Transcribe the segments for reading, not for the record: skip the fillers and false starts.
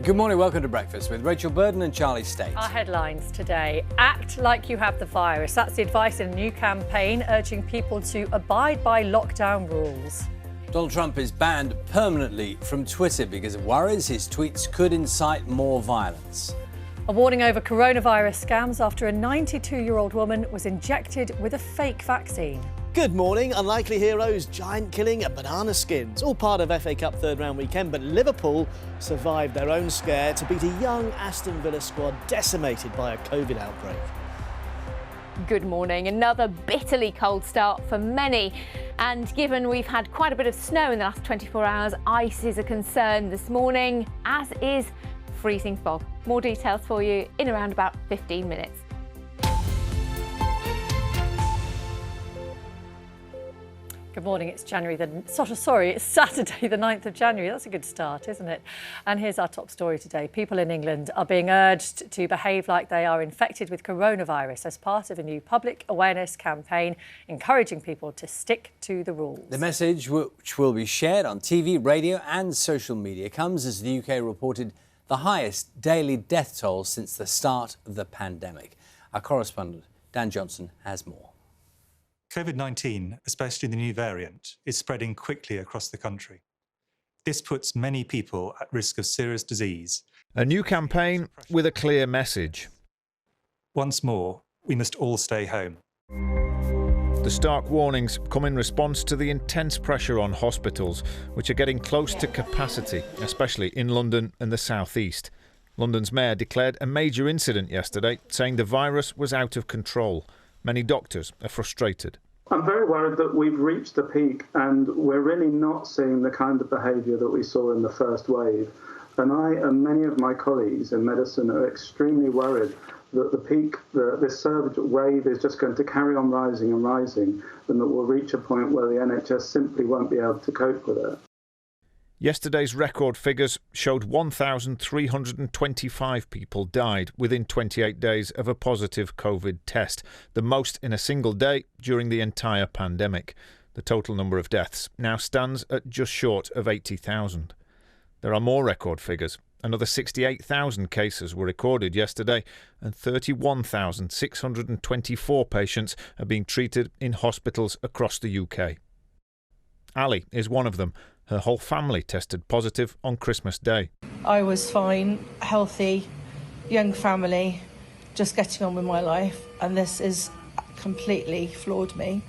Good morning, welcome to Breakfast with Rachel Burden and Charlie State. Our headlines today: act like you have the virus. That's the advice in a new campaign urging people to abide by lockdown rules. Donald Trump is banned permanently from Twitter because of worries his tweets could incite more violence. A warning over coronavirus scams after a 92-year-old woman was injected with a fake vaccine. Good morning. Unlikely heroes, giant killing and banana skins. All part of FA Cup third round weekend, but Liverpool survived their own scare to beat a young Aston Villa squad decimated by a Covid outbreak. Good morning. Another bitterly cold start for many. And given we've had quite a bit of snow in the last 24 hours, ice is a concern this morning, as is freezing fog. More details for you in around about 15 minutes. Good morning, it's Saturday the 9th of January. That's a good start, isn't it? And here's our top story today. People in England are being urged to behave like they are infected with coronavirus as part of a new public awareness campaign, encouraging people to stick to the rules. The message, which will be shared on TV, radio and social media, comes as the UK reported the highest daily death toll since the start of the pandemic. Our correspondent, Dan Johnson, has more. Covid-19, especially the new variant, is spreading quickly across the country. This puts many people at risk of serious disease. A new campaign with a clear message. Once more, we must all stay home. The stark warnings come in response to the intense pressure on hospitals, which are getting close to capacity, especially in London and the South East. London's mayor declared a major incident yesterday, saying the virus was out of control. Many doctors are frustrated. I'm very worried that we've reached the peak and we're really not seeing the kind of behaviour that we saw in the first wave. And I and many of my colleagues in medicine are extremely worried that the peak, this surge wave is just going to carry on rising and rising, and that we'll reach a point where the NHS simply won't be able to cope with it. Yesterday's record figures showed 1,325 people died within 28 days of a positive COVID test, the most in a single day during the entire pandemic. The total number of deaths now stands at just short of 80,000. There are more record figures. Another 68,000 cases were recorded yesterday, and 31,624 patients are being treated in hospitals across the UK. Ali is one of them. Her whole family tested positive on Christmas Day. I was fine, healthy, young family, just getting on with my life, and this has completely floored me.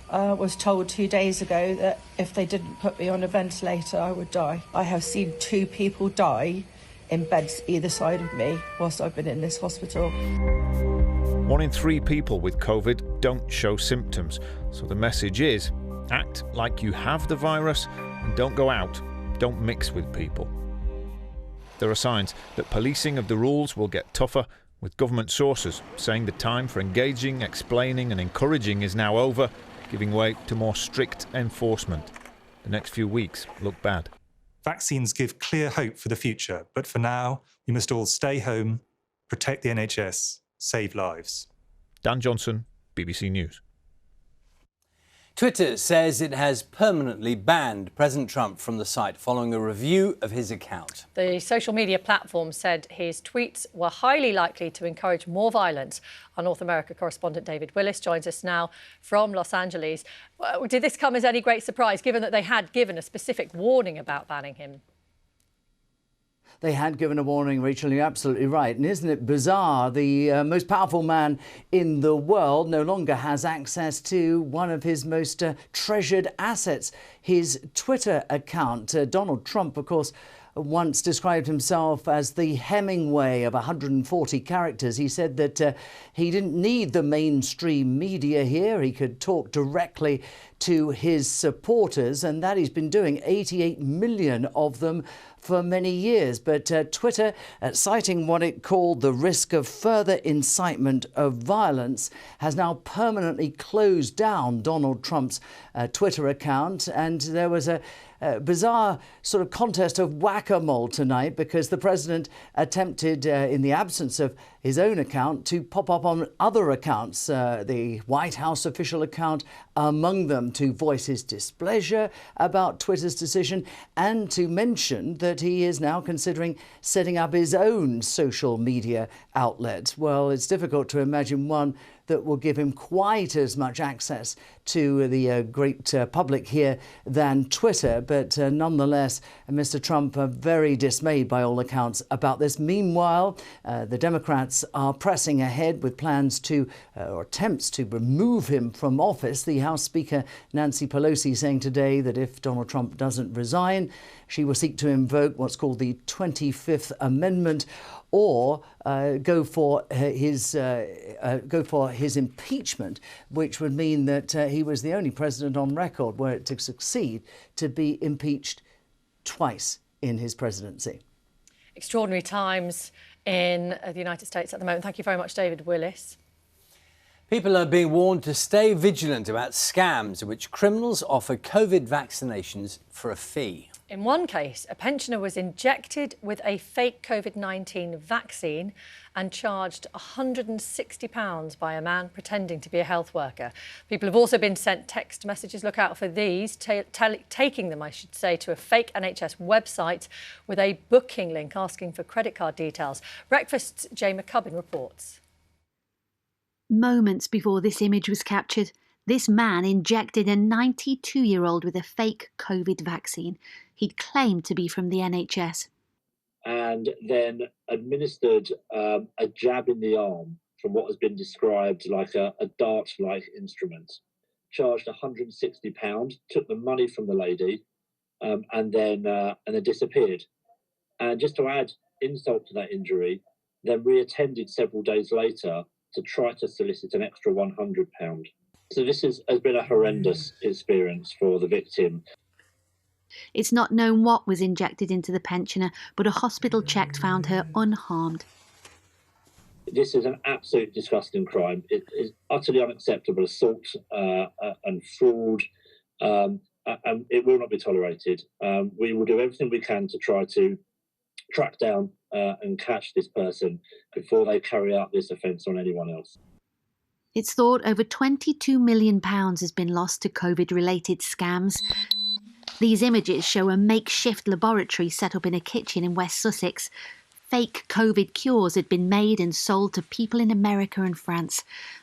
I was told 2 days ago that if they didn't put me on a ventilator, I would die. I have seen 2 people die in beds either side of me whilst I've been in this hospital. 1 in 3 people with COVID don't show symptoms, so the message is act like you have the virus and don't go out, don't mix with people. There are signs that policing of the rules will get tougher, with government sources saying the time for engaging, explaining and encouraging is now over, giving way to more strict enforcement. The next few weeks look bad. Vaccines give clear hope for the future, but for now, we must all stay home, protect the NHS, save lives. Dan Johnson, BBC News. Twitter says it has permanently banned President Trump from the site following a review of his account. The social media platform said his tweets were highly likely to encourage more violence. Our North America correspondent David Willis joins us now from Los Angeles. Did this come as any great surprise, given that they had given a specific warning about banning him? They had given a warning, Rachel, you're absolutely right. And isn't it bizarre? The most powerful man in the world no longer has access to one of his most treasured assets, his Twitter account. Donald Trump, of course, once described himself as the Hemingway of 140 characters. He said that he didn't need the mainstream media here. He could talk directly to his supporters, and that he's been doing, 88 million of them for many years. But Twitter, citing what it called the risk of further incitement of violence, has now permanently closed down Donald Trump's Twitter account. And there was a bizarre sort of contest of whack-a-mole tonight, because the president attempted, in the absence of his own account to pop up on other accounts, the White House official account among them, to voice his displeasure about Twitter's decision and to mention that he is now considering setting up his own social media outlet. Well, it's difficult to imagine one that will give him quite as much access to the great public here than Twitter. But nonetheless, Mr. Trump very dismayed by all accounts about this. Meanwhile, the Democrats are pressing ahead with plans to, or attempts to remove him from office. The House Speaker Nancy Pelosi saying today that if Donald Trump doesn't resign, she will seek to invoke what's called the 25th Amendment, or go for his impeachment, which would mean that he was the only president on record were it to succeed to be impeached twice in his presidency. Extraordinary times in the United States at the moment. Thank you very much, David Willis. People are being warned to stay vigilant about scams in which criminals offer COVID vaccinations for a fee. In one case, a pensioner was injected with a fake Covid-19 vaccine and charged £160 by a man pretending to be a health worker. People have also been sent text messages. Look out for these, taking them, I should say, to a fake NHS website with a booking link asking for credit card details. Breakfast's Jay McCubbin reports. Moments before this image was captured, this man injected a 92-year-old with a fake COVID vaccine. He'd claimed to be from the NHS. And then administered a jab in the arm from what has been described like a dart-like instrument. Charged £160, took the money from the lady, and then disappeared. And just to add insult to that injury, then reattended several days later to try to solicit an extra £100. So this has been a horrendous experience for the victim. It's not known what was injected into the pensioner, but a hospital check found her unharmed. This is an absolute disgusting crime. It is utterly unacceptable assault and fraud, and it will not be tolerated. We will do everything we can to try to track down and catch this person before they carry out this offence on anyone else. It's thought over £22 million has been lost to COVID-related scams. These images show a makeshift laboratory set up in a kitchen in West Sussex. Fake COVID cures had been made and sold to people in America and France.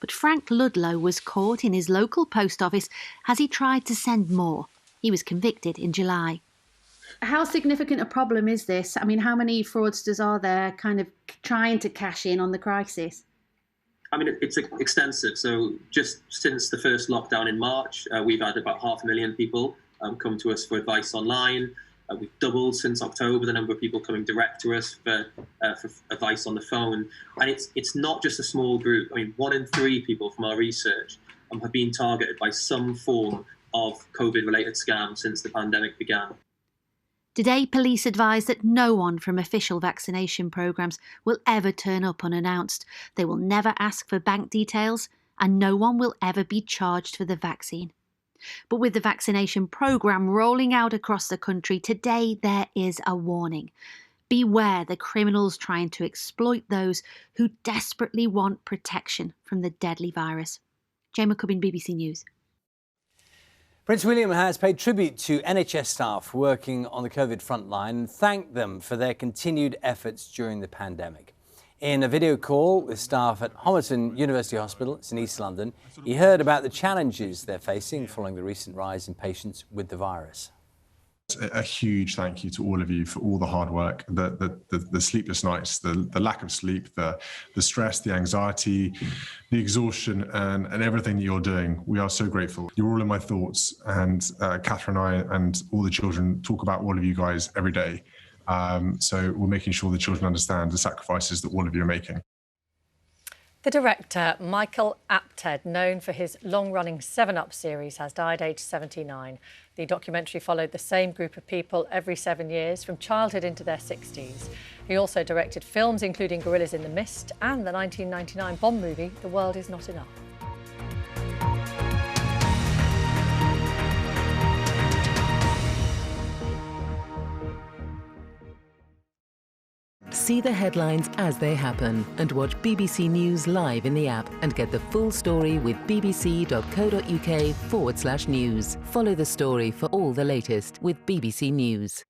But Frank Ludlow was caught in his local post office as he tried to send more. He was convicted in July. How significant a problem is this? I mean, how many fraudsters are there kind of trying to cash in on the crisis? I mean, it's extensive. So just since the first lockdown in March, we've had about 500,000 people come to us for advice online. We've doubled since October the number of people coming direct to us for advice on the phone. And it's not just a small group. I mean, 1 in 3 people from our research have been targeted by some form of COVID-related scam since the pandemic began. Today, police advise that no one from official vaccination programmes will ever turn up unannounced. They will never ask for bank details, and no one will ever be charged for the vaccine. But with the vaccination programme rolling out across the country, today there is a warning. Beware the criminals trying to exploit those who desperately want protection from the deadly virus. Jay McCubbin, BBC News. Prince William has paid tribute to NHS staff working on the COVID frontline and thanked them for their continued efforts during the pandemic. In a video call with staff at Homerton University Hospital, it's in East London, he heard about the challenges they're facing following the recent rise in patients with the virus. A huge thank you to all of you for all the hard work, the sleepless nights, the lack of sleep, the stress, the anxiety, the exhaustion, and everything that you're doing. We are so grateful. You're all in my thoughts, and Catherine and I and all the children talk about all of you guys every day. So we're making sure the children understand the sacrifices that all of you are making. The director, Michael Apted, known for his long-running 7-Up series, has died aged 79. The documentary followed the same group of people every 7 years, from childhood into their 60s. He also directed films including Gorillas in the Mist and the 1999 Bond movie, The World Is Not Enough. See the headlines as they happen and watch BBC News live in the app and get the full story with bbc.co.uk/news. Follow the story for all the latest with BBC News.